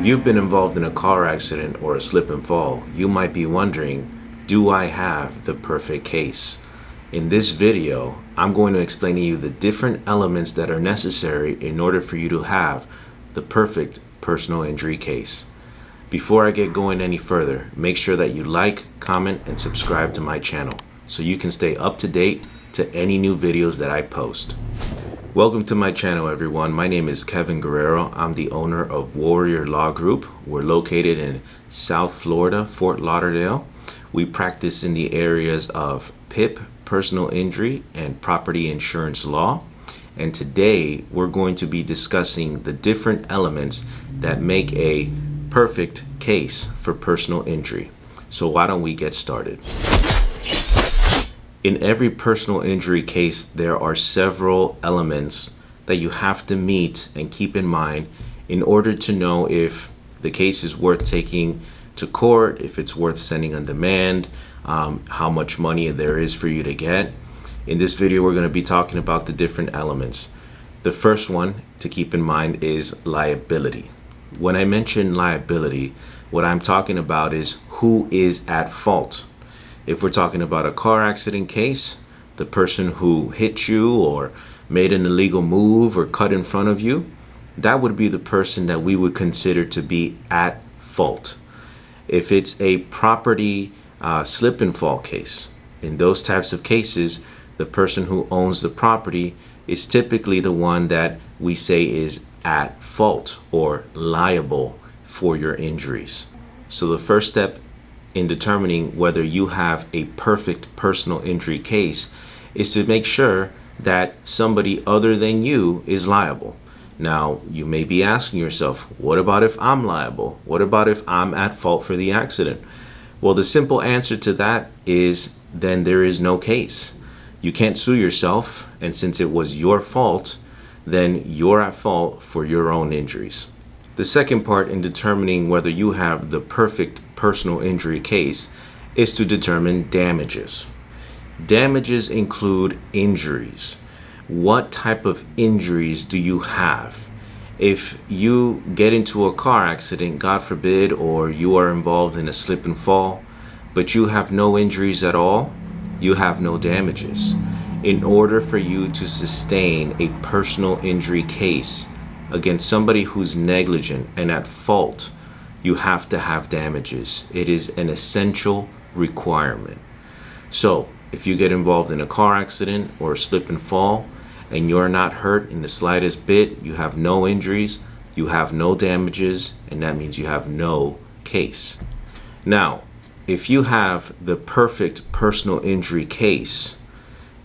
If you've been involved in a car accident or a slip and fall, you might be wondering, do I have the perfect case? In this video, I'm going to explain to you the different elements that are necessary in order for you to have the perfect personal injury case. Before I get going any further, make sure that you like, comment, and subscribe to my channel so you can stay up to date to any new videos that I post. Welcome to my channel, everyone. My name is Kevin Guerrero. I'm the owner of Warrior Law Group. We're located in South Florida, Fort Lauderdale. We practice in the areas of PIP, personal injury, and property insurance law. And today we're going to be discussing the different elements that make a perfect case for personal injury. So why don't we get started? In every personal injury case, there are several elements that you have to meet and keep in mind in order to know if the case is worth taking to court, if it's worth sending on demand, how much money there is for you to get. In this video, we're going to be talking about the different elements. The first one to keep in mind is liability. When I mention liability, what I'm talking about is who is at fault. If we're talking about a car accident case, the person who hit you or made an illegal move or cut in front of you, that would be the person that we would consider to be at fault. If it's a property slip and fall case, in those types of cases, the person who owns the property is typically the one that we say is at fault or liable for your injuries. So the first step in determining whether you have a perfect personal injury case is to make sure that somebody other than you is liable. Now, you may be asking yourself, what about if I'm liable? What about if I'm at fault for the accident? Well, the simple answer to that is then there is no case. You can't sue yourself, and since it was your fault, then you're at fault for your own injuries. The second part in determining whether you have the perfect personal injury case is to determine damages. Damages include injuries. What type of injuries do you have? If you get into a car accident, God forbid, or you are involved in a slip and fall, but you have no injuries at all, you have no damages. In order for you to sustain a personal injury case against somebody who's negligent and at fault, you have to have damages. It is an essential requirement. So if you get involved in a car accident or a slip and fall and you're not hurt in the slightest bit, you have no injuries, you have no damages, and that means you have no case. Now, if you have the perfect personal injury case,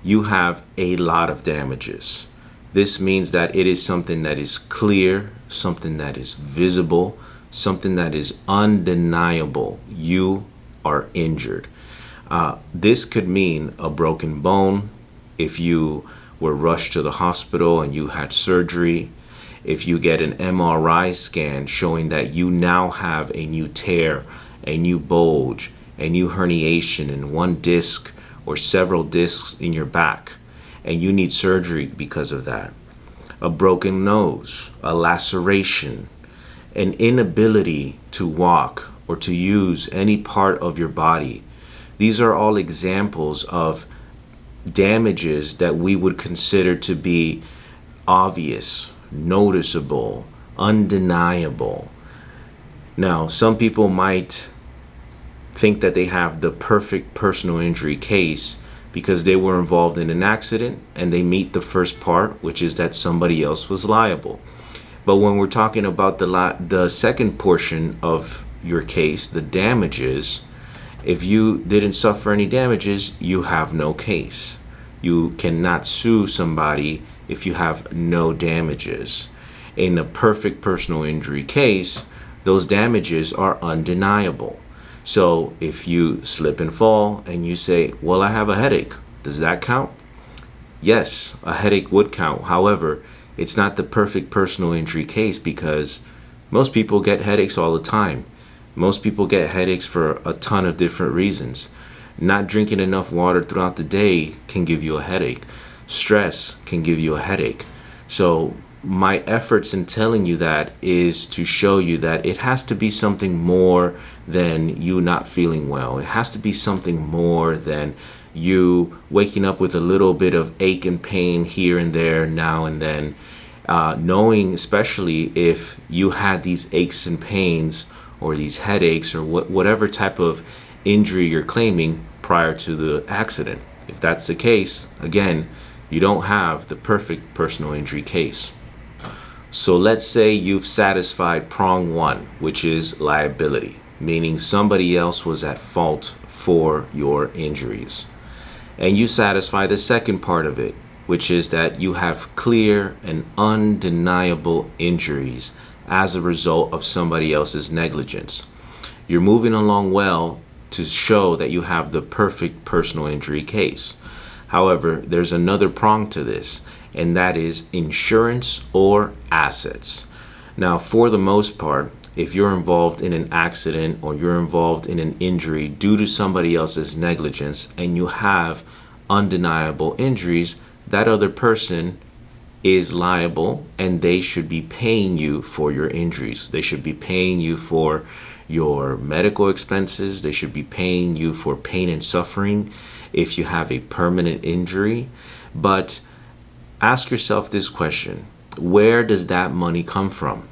you have a lot of damages. This means that it is something that is clear, something that is visible, something that is undeniable. You are injured. This could mean a broken bone if you were rushed to the hospital and you had surgery. If you get an MRI scan showing that you now have a new tear, a new bulge, a new herniation in one disc or several discs in your back, and you need surgery because of that. A broken nose, a laceration, an inability to walk or to use any part of your body. These are all examples of damages that we would consider to be obvious, noticeable, undeniable. Now, some people might think that they have the perfect personal injury case because they were involved in an accident and they meet the first part, which is that somebody else was liable. But when we're talking about the second portion of your case, the damages, if you didn't suffer any damages, you have no case. You cannot sue somebody if you have no damages. In a perfect personal injury case, those damages are undeniable. So if you slip and fall and you say, well, I have a headache, does that count? Yes, a headache would count. However, it's not the perfect personal injury case because most people get headaches all the time. Most people get headaches for a ton of different reasons. Not drinking enough water throughout the day can give you a headache. Stress can give you a headache. So my efforts in telling you that is to show you that it has to be something more than you not feeling well. It has to be something more than you waking up with a little bit of ache and pain here and there now and then. Knowing, especially if you had these aches and pains or these headaches or whatever type of injury you're claiming prior to the accident. If that's the case, again, you don't have the perfect personal injury case. So let's say you've satisfied prong one, which is liability, meaning somebody else was at fault for your injuries. And you satisfy the second part of it, which is that you have clear and undeniable injuries as a result of somebody else's negligence. You're moving along well to show that you have the perfect personal injury case. However, there's another prong to this, and that is insurance or assets. Now, for the most part, if you're involved in an accident or you're involved in an injury due to somebody else's negligence and you have undeniable injuries, that other person is liable and they should be paying you for your injuries. They should be paying you for your medical expenses. They should be paying you for pain and suffering if you have a permanent injury. But ask yourself this question: where does that money come from?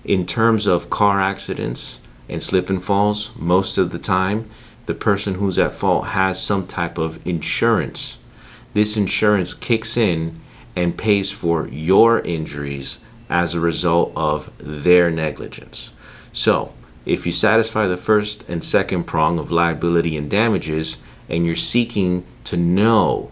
In terms of car accidents and slip and falls, most of the time, the person who's at fault has some type of insurance. This insurance kicks in and pays for your injuries as a result of their negligence. So, if you satisfy the first and second prong of liability and damages, and you're seeking to know,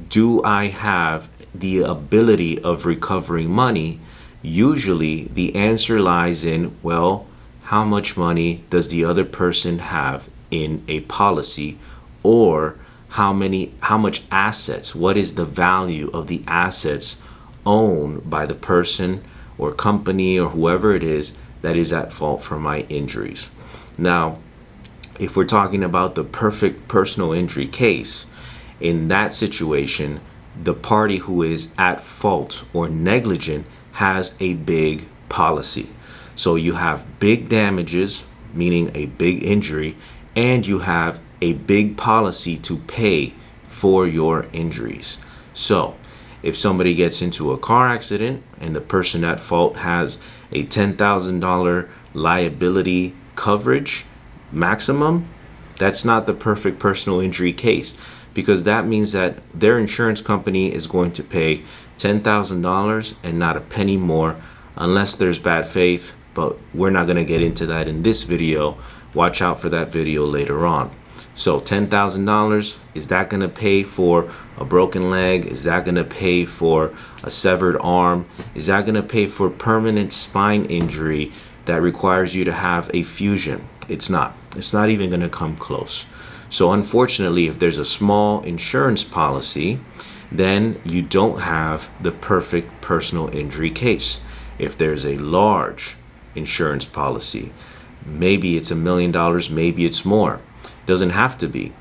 do I have the ability of recovering money? Usually the answer lies in, well, how much money does the other person have in a policy, or how much assets, what is the value of the assets owned by the person or company or whoever it is that is at fault for my injuries. Now, if we're talking about the perfect personal injury case, in that situation, the party who is at fault or negligent has a big policy. So you have big damages, meaning a big injury, and you have a big policy to pay for your injuries. So if somebody gets into a car accident and the person at fault has a $10,000 liability coverage maximum, that's not the perfect personal injury case, because that means that their insurance company is going to pay $10,000 and not a penny more, unless there's bad faith. But we're not going to get into that in this video. Watch out for that video later on. So $10,000, is that going to pay for a broken leg? Is that going to pay for a severed arm? Is that going to pay for permanent spine injury that requires you to have a fusion? It's not. It's not even going to come close. So unfortunately, if there's a small insurance policy, then you don't have the perfect personal injury case. If there's a large insurance policy, maybe it's $1 million, maybe it's more. Doesn't have to be.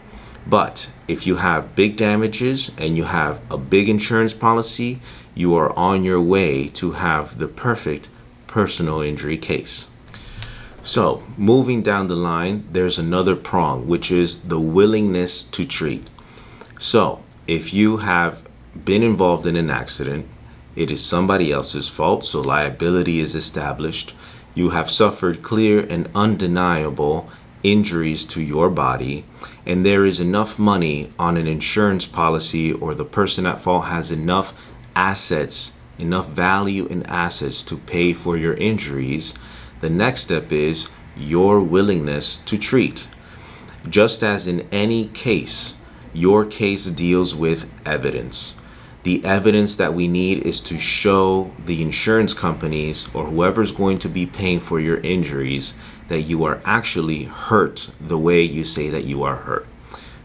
But if you have big damages and you have a big insurance policy, you are on your way to have the perfect personal injury case. So moving down the line, there's another prong, which is the willingness to treat. So if you have been involved in an accident, it is somebody else's fault, so liability is established. You have suffered clear and undeniable injuries to your body, and there is enough money on an insurance policy, or the person at fault has enough assets, enough value in assets to pay for your injuries. The next step is your willingness to treat. Just as in any case, your case deals with evidence. The evidence that we need is to show the insurance companies or whoever's going to be paying for your injuries that you are actually hurt the way you say that you are hurt.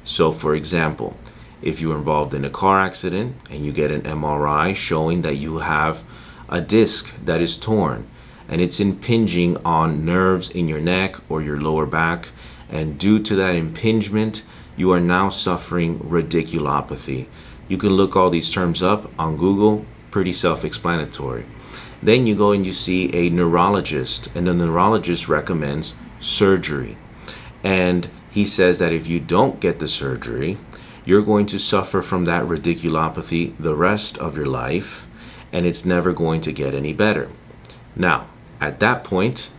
So for example, if you're involved in a car accident and you get an MRI showing that you have a disc that is torn and it's impinging on nerves in your neck or your lower back, and due to that impingement, you are now suffering radiculopathy. You can look all these terms up on Google. Pretty self-explanatory. Then you go and you see a neurologist, and the neurologist recommends surgery. And he says that if you don't get the surgery, you're going to suffer from that radiculopathy the rest of your life, and it's never going to get any better. Now, at that point,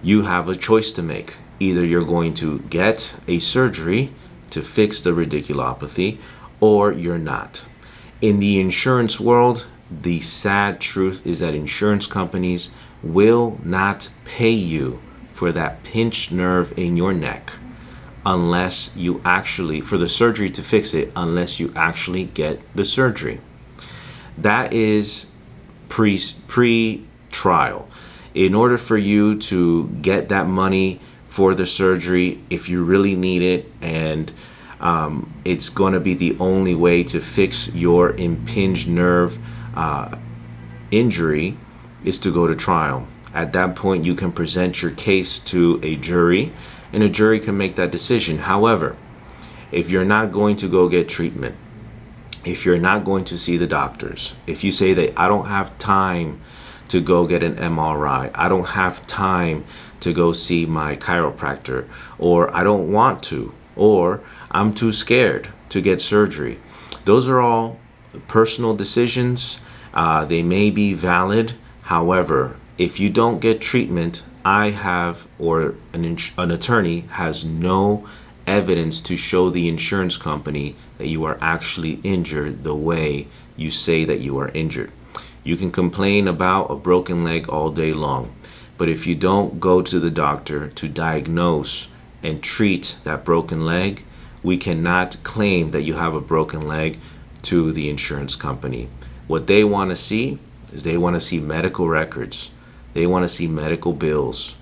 you have a choice to make. Either you're going to get a surgery to fix the radiculopathy, or you're not. In the insurance world, the sad truth is that insurance companies will not pay you for that pinched nerve in your neck unless you actually, for the surgery to fix it, unless you actually get the surgery. That is pre-trial. In order for you to get that money for the surgery, if you really need it, and it's going to be the only way to fix your impinged nerve injury, is to go to trial. At that point, you can present your case to a jury, and a jury can make that decision. However, if you're not going to go get treatment, if you're not going to see the doctors, if you say that I don't have time to go get an MRI, I don't have time to go see my chiropractor, or I don't want to, or I'm too scared to get surgery. Those are all personal decisions. They may be valid. However, if you don't get treatment, I have, or an attorney has no evidence to show the insurance company that you are actually injured the way you say that you are injured. You can complain about a broken leg all day long, but if you don't go to the doctor to diagnose and treat that broken leg, we cannot claim that you have a broken leg to the insurance company. What they want to see is they want to see medical records. They want to see medical bills,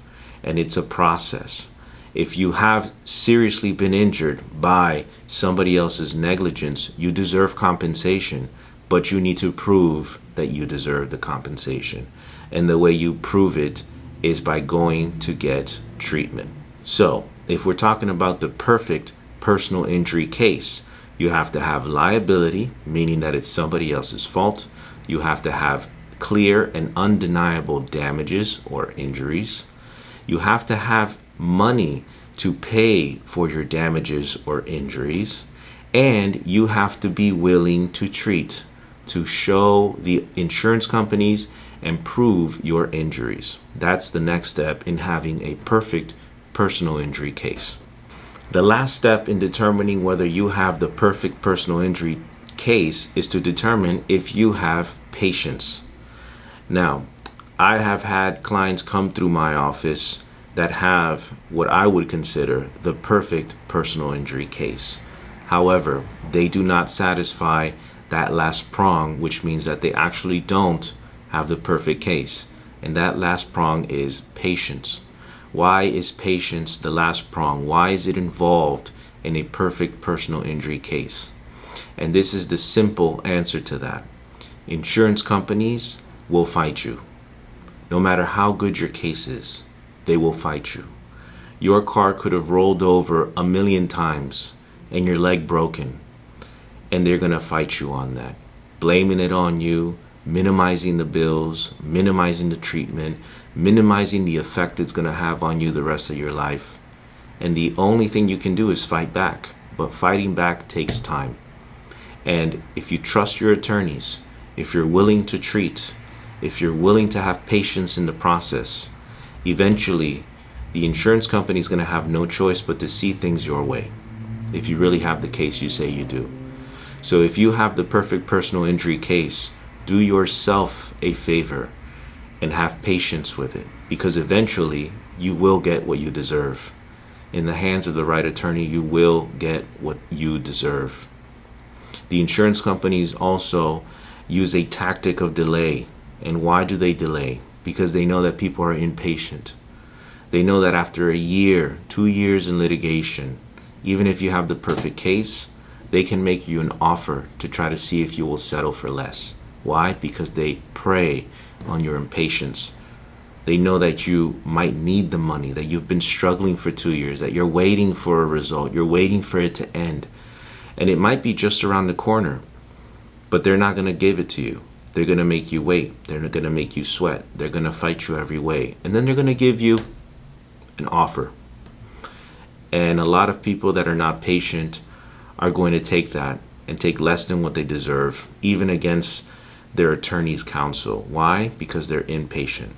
and it's a process. If you have seriously been injured by somebody else's negligence, you deserve compensation, but you need to prove that you deserve the compensation. And the way you prove it is by going to get treatment. So, if we're talking about the perfect personal injury case, you have to have liability, meaning that it's somebody else's fault. You have to have clear and undeniable damages or injuries. You have to have money to pay for your damages or injuries, and you have to be willing to treat, to show the insurance companies and prove your injuries. That's the next step in having a perfect personal injury case. The last step in determining whether you have the perfect personal injury case is to determine if you have patience. Now, I have had clients come through my office that have what I would consider the perfect personal injury case. However, they do not satisfy that last prong, which means that they actually don't have the perfect case. And that last prong is patience. Why is patience the last prong? Why is it involved in a perfect personal injury case? And this is the simple answer to that. Insurance companies will fight you. No matter how good your case is, they will fight you. Your car could have rolled over 1,000,000 times and your leg broken, and they're going to fight you on that, blaming it on you, minimizing the bills, minimizing the treatment, minimizing the effect it's going to have on you the rest of your life. And the only thing you can do is fight back, but fighting back takes time. And if you trust your attorneys, if you're willing to treat, if you're willing to have patience in the process, eventually the insurance company is going to have no choice but to see things your way, if you really have the case you say you do. So if you have the perfect personal injury case, do yourself a favor and have patience with it, because eventually you will get what you deserve. In the hands of the right attorney, you will get what you deserve. The insurance companies also use a tactic of delay. And why do they delay? Because they know that people are impatient. They know that after a year, 2 years in litigation, even if you have the perfect case, they can make you an offer to try to see if you will settle for less. Why? Because they prey on your impatience. They know that you might need the money, that you've been struggling for 2 years, that you're waiting for a result, you're waiting for it to end. And it might be just around the corner, but they're not going to give it to you. They're going to make you wait. They're going to make you sweat. They're going to fight you every way. And then they're going to give you an offer. And a lot of people that are not patient are going to take that and take less than what they deserve, even against their attorney's counsel. Why? Because they're impatient.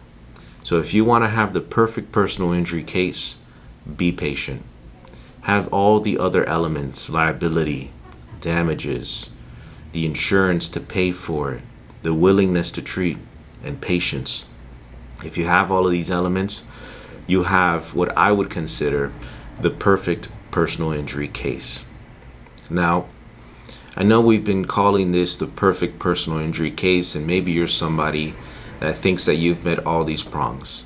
So if you want to have the perfect personal injury case, be patient. Have all the other elements, liability, damages, the insurance to pay for it, the willingness to treat, and patience. If you have all of these elements, you have what I would consider the perfect personal injury case. Now, I know we've been calling this the perfect personal injury case, and maybe you're somebody that thinks that you've met all these prongs.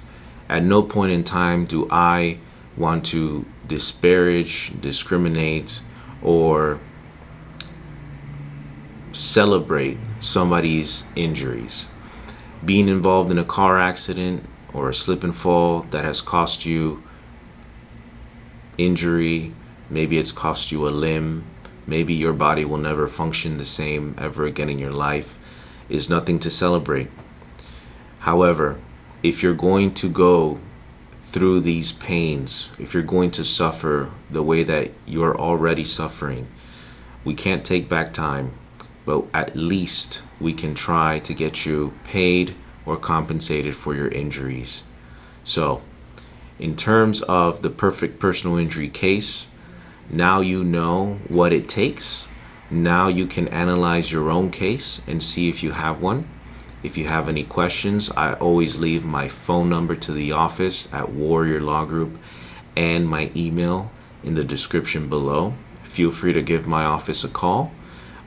At no point in time do I want to disparage, discriminate, or celebrate somebody's injuries. Being involved in a car accident or a slip and fall that has cost you injury, maybe it's cost you a limb, maybe your body will never function the same ever again in your life, is nothing to celebrate. However, if you're going to go through these pains, if you're going to suffer the way that you're already suffering, we can't take back time, but at least we can try to get you paid or compensated for your injuries. So, in terms of the perfect personal injury case, now you know what it takes. Now you can analyze your own case and see if you have one. If you have any questions, I always leave my phone number to the office at Warrior Law Group and my email in the description below. Feel free to give my office a call.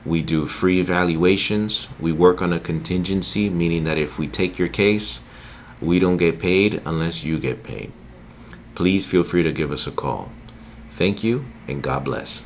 We do free evaluations. We work on a contingency, meaning that if we take your case, we don't get paid unless you get paid. Please feel free to give us a call. Thank you, and God bless.